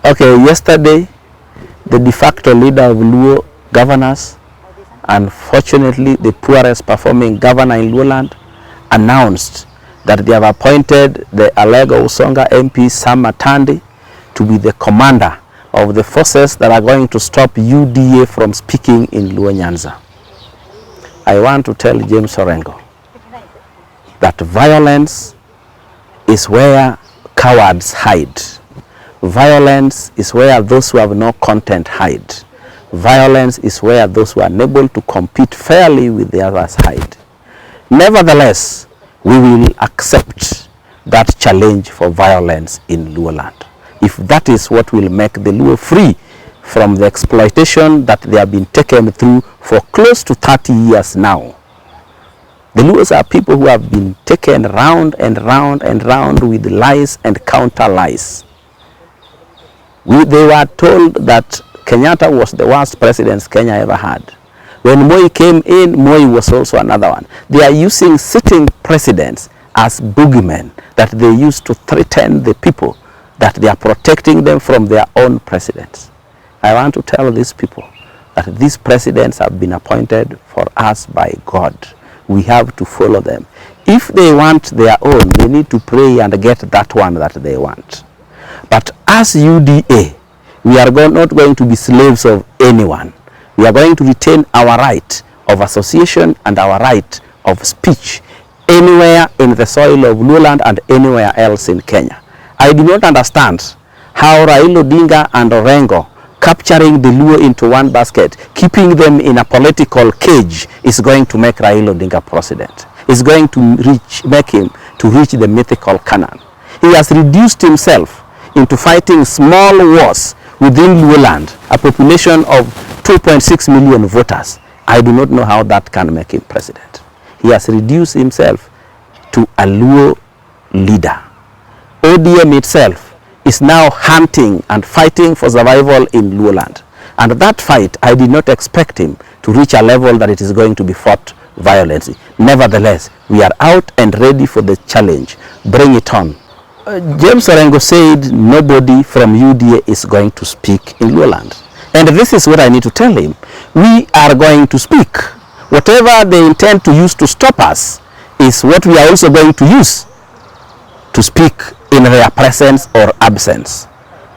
Okay, yesterday, the de facto leader of Luo governors, unfortunately the poorest performing governor in Luoland, announced that they have appointed the Alego Usonga MP Sam Matandi to be the commander of the forces that are going to stop UDA from speaking in Luo Nyanza. I want to tell James Orengo that violence is where cowards hide. Violence is where those who have no content hide. Violence is where those who are unable to compete fairly with the others hide. Nevertheless, we will accept that challenge for violence in Luoland, if that is what will make the Luo free from the exploitation that they have been taken through for close to 30 years now. The Luos are people who have been taken round and round and round with lies and counter lies. They were told that Kenyatta was the worst president Kenya ever had. When Moi came in, Moi was also another one. They are using sitting presidents as boogeymen that they use to threaten the people, that they are protecting them from their own presidents. I want to tell these people that these presidents have been appointed for us by God. We have to follow them. If they want their own, they need to pray and get that one that they want. But as UDA, we are not going to be slaves of anyone. We are going to retain our right of association and our right of speech anywhere in the soil of Luoland and anywhere else in Kenya. I do not understand how Raila Odinga and Orengo capturing the Luo into one basket, keeping them in a political cage, is going to make Raila Odinga president. It's going to make him to reach the mythical Canaan. He has reduced himself into fighting small wars within Luoland, a population of 2.6 million voters. I do not know how that can make him president. He has reduced himself to a Luo leader. ODM itself is now hunting and fighting for survival in Luoland. And that fight, I did not expect him to reach a level that it is going to be fought violently. Nevertheless, we are out and ready for the challenge. Bring it on. James Orengo said nobody from UDA is going to speak in Luoland. And this is what I need to tell him. We are going to speak. Whatever they intend to use to stop us is what we are also going to use to speak in their presence or absence.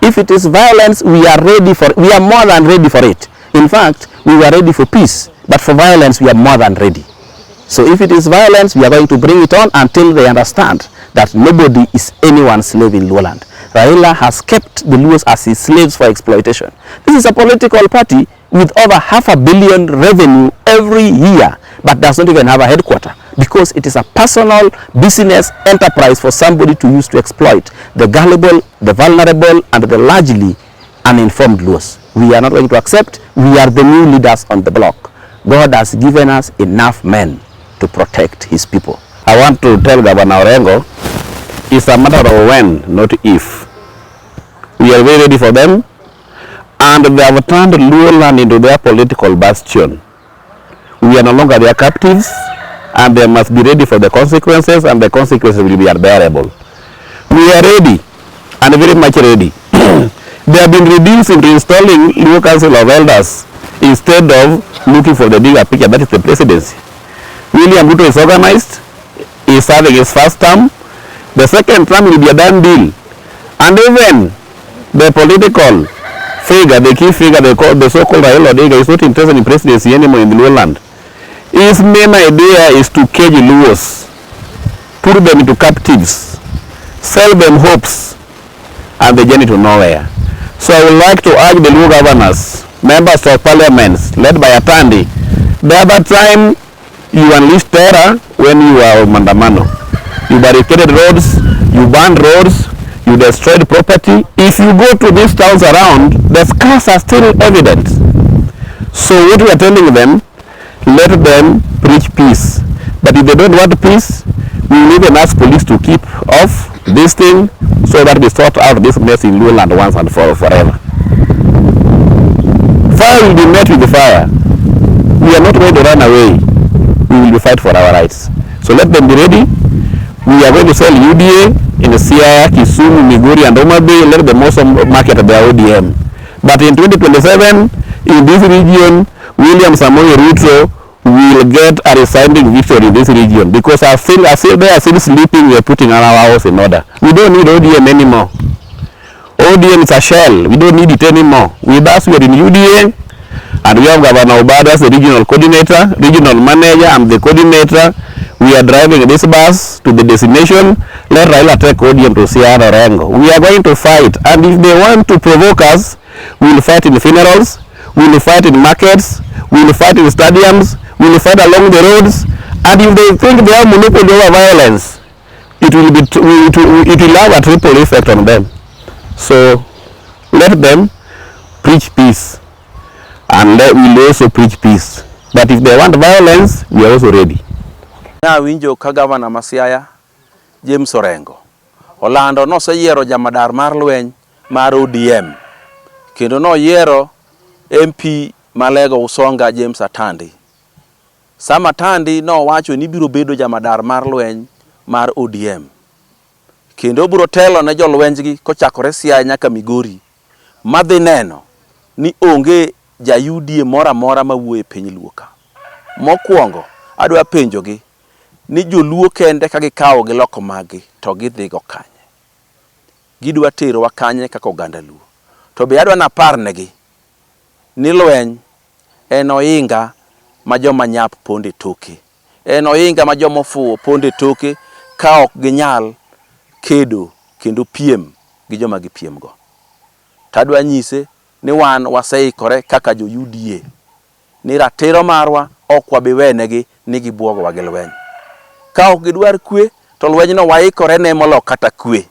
If it is violence, we are ready for it. We are more than ready for it. In fact, we were ready for peace, but for violence, we are more than ready. So if it is violence, we are going to bring it on until they understand that nobody is anyone's slave in Luoland. Raila has kept the Luos as his slaves for exploitation. This is a political party with over $500 million revenue every year, but does not even have a headquarter, because it is a personal business enterprise for somebody to use to exploit the gullible, the vulnerable, and the largely uninformed Luos. We are not going to accept. We are the new leaders on the block. God has given us enough men to protect his people. I want to tell Governor Orengo, it's a matter of when, not if. We are very ready for them, and they have turned Luoland into their political bastion. We are no longer their captives, and they must be ready for the consequences, and the consequences will be unbearable. We are ready, and very much ready. They have been reduced into installing Luo Council of Elders instead of looking for the bigger picture, that is the presidency. William Ruto is organized, he is serving his first term. The second term will be a done deal. And even the political figure, the key figure, the so-called Raila Odinga, is not interested in presidency anymore in the Luoland. His main idea is to cage Luos, put them into captives, sell them hopes, and the journey to nowhere. So I would like to urge the Luo governors, members of parliaments, led by Atandi, the other time you unleashed terror when you were on Mandamano. You barricaded roads, you burned roads, you destroyed property. If you go to these towns around, the scars are still evident. So what we are telling them, let them preach peace. But if they don't want peace, we will even ask police to keep off this thing so that we sort out this mess in Luoland once and forever. Fire will be met with the fire. We are not going to run away. We will be fight for our rights. So let them be ready. We are going to sell UDA in Siaya, Kisumu, Migori, and Homa Bay. Let the most market their ODM. But in 2027, in this region, William Samoei Ruto will get a resounding victory in this region, because I feel they are still sleeping. We are putting our house in order. We don't need ODM anymore. ODM is a shell. We don't need it anymore. With us, we are in UDA, and we have Governor Obada as the regional coordinator, regional manager, and the coordinator. We are driving this bus to the destination. Let Raila take ODM to Siaya and Orengo. We are going to fight, and if they want to provoke us, we will fight in funerals, we will fight in markets, we will fight in stadiums, we will fight along the roads, and if they think they have monopoly over violence, it will have a triple effect on them. So let them preach peace, and we will also preach peace. But if they want violence, we are also ready. Na winjo ka gavana ma Siaya James Orengo olando noseyiero jamadar mar lweny mar ODM, kendo noyiero MP Malego Usonga James Atandi. Sama Atandi nowacho ni biro bedo jamadar mar lweny mar ODM, kendo biro telo ne jolwenjgi kochakore Siaya nyaka Migori, madhi neno ni onge ja UDA mora mora mawuoye piny Luo ka. Mokwongo adwa penjogi ni joluo kende ka gikawo gi loko magi to gidhigo kanye, gidwa terowa kanye kaka oganda Luo. To be adwa naparnegi ni lweny en ohinga ma joma nyap ponde toke, en ohinga ma joma ofuwo ponde toke ka ok ginyal kedo kendo piem gi joma gipiem go. Tadwa nyise ni wan waseikore kaka jo UDA ni ratiro marwa ok wabiwenegi ni gibuogowa gi lweny. Ka ok gidwar kwe, to lwenyno waikore ne molo kata kwe,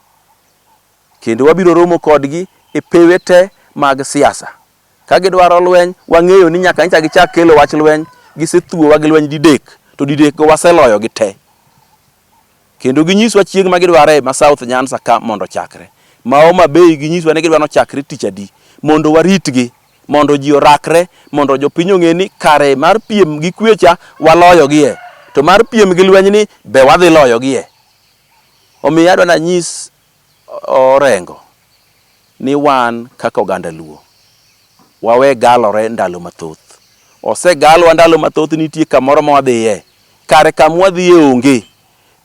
kendo wabiro romo kodgi e pewe te mag siasa. Ka gidwaro lweny, wang'eyo ni nyaka ncha gichak kelo wach lweny, gisethuowa gi lweny didek, to didek go waseloyo gi te. Kendo ginyiswa chieng' ma gidware ma South Nyanza ka mondo chakre. Ma Homa Bay ginyiswa ni gidwaro chakre tich adi, mondo waritgi, mondo ji orakre, mondo jopiny ong'e ni kare mar piem gi kwecha waloyo gie, to mar piem gi lweny ni be wadhi loyo gie. Omiyo adwa na nyis Orengo ni wan kaka oganda Luo wawe galore ndalo mathoth. Osegalwa ndalo mathoth, nitie kamoro ma wadhiye, kare kama wadhiye onge.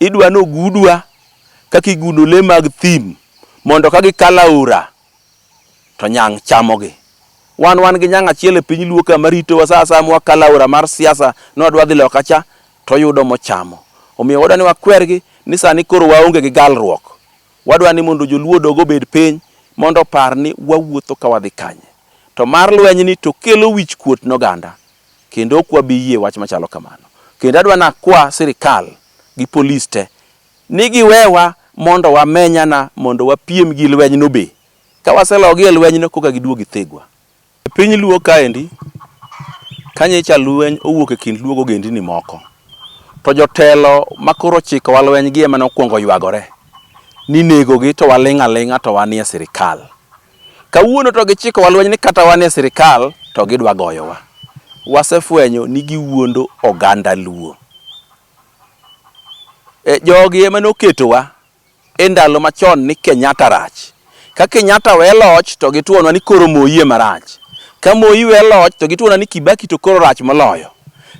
Idwa no gudwa kaka iguno le mag thim mondo ka gikala ura to nyang' chamogi. Wan gi nyang' achiel e piny Luo kama ritowa sa asaya mwakala ura mar siasa nodwa dhi loka cha to yudo mochamo. Omiyo wadwa ni wakwergi ni sani koro waonge gi galruok. Wadwa ni mondo joluo dogo bed piny mondo par ni wawuotho ka wadhi kanye. To mar lweny ni to kelo wich kuot noganda, kendo ok wabiyie wach machalo kamano. Kendo adwa na kwa sirikal gi polis te ni giwewa mondo wamenyana, mondo wapiem gi lweny no be. Ka waselogi e lweny no koka giduogi thegwa. E piny Luo kaendi, kanyicha lweny owuok e kind Luo gogendini moko, to jotelo makoro chiko wa lweny gi ema nokwongo ywagore ni negogi to waling' aling'a to wanie sirikal. Kawuono to gichiko wa lweny ni kata wanie sirikal to gidwa goyowa. Wasefwenyo ni giwuondo oganda Luo. Jogi ema noketowa e ndalo machon ni Kenyatta rach. Ka Kenyatta we loch to gituonwa ni koro Moi marach. Ka Moi we loch to gituonwa ni Kibaki to koro rach moloyo.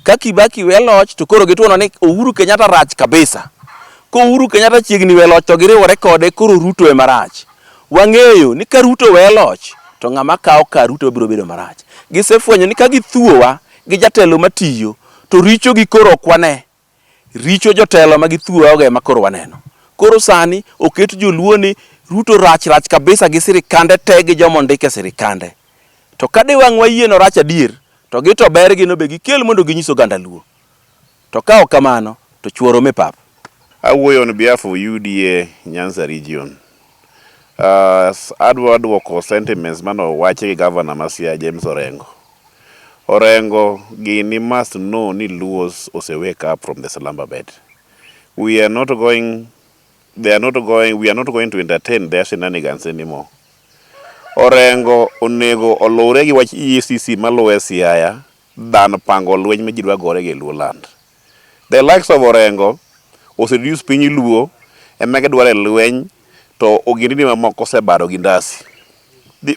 Ka Kibaki we loch to koro gituonwa ni Uhuru Kenyatta rach kabisa. Ko Uhuru Kenyatta chiegni we loch to giriwore kode koro Ruto e marach. Wang'eyo ni ka Ruto we loch to ng'ama kawo ka Ruto biro bedo marach. Gisefwenyo ni ka githuowa gi jatelo matiyo to richo gi koro kwane. Richo jotelo ma githuowa oge ma koro waneno. Koro sani oket joluo ni Ruto rach kabisa gi sirikande te gi jomo ndike sirikande. To kade wang' wayieno rach adier, to gito bergi no be gikel mondo ginyiso oganda Luo. To ka ok kamano to chuoro me pap. Awuoyo on behalf of UDA Nyanza region. Adwa duoko sentiments mano wache gi governor ma Siaya James Orengo. Orengo gini must know ni Luos ose wake up from the slumber bed. We are not going to entertain their shenanigans anymore. Orengo onego olure gi wach EACC maluwe Siaya than pango lweny ma ji dwa gore gi Luo land. The likes of Orengo ose reduce piny Luo ema gidware lweny to ogendini mamoko osebaro gi ndasi.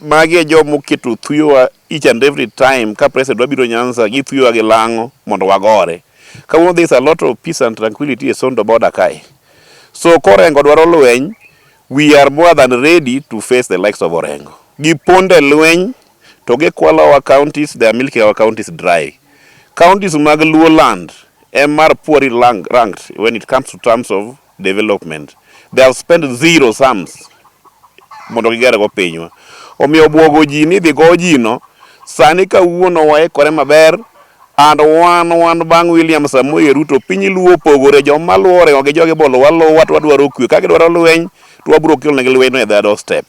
Magi e jomo keto thuyowa each and every time ka president wabiro Nyanza githuyowa gi lang'o mondo wagore. Kawuono there is a lot of peace and tranquility e Sondo border kae. So Orengo dwaro lweny, we are more than ready to face the likes of Orengo. Giponde lweny to gikwalo our counties, they are milking our counties dry. Counties mag Luo land are poorly ranked when it comes to terms of development. They have spent zero sums mondo gigere go pinywa. Omiyo bwogo ji ni dhi go jino sani kawuono waikore maber, and wan bang' William Samoei Ruto piny Luo pogore, joma luwo Orengo gi jogi bolo waluwa to wadwaro kwe. Ka gidwaro lweny to wabiro kelonegi lweny no e their doorstep.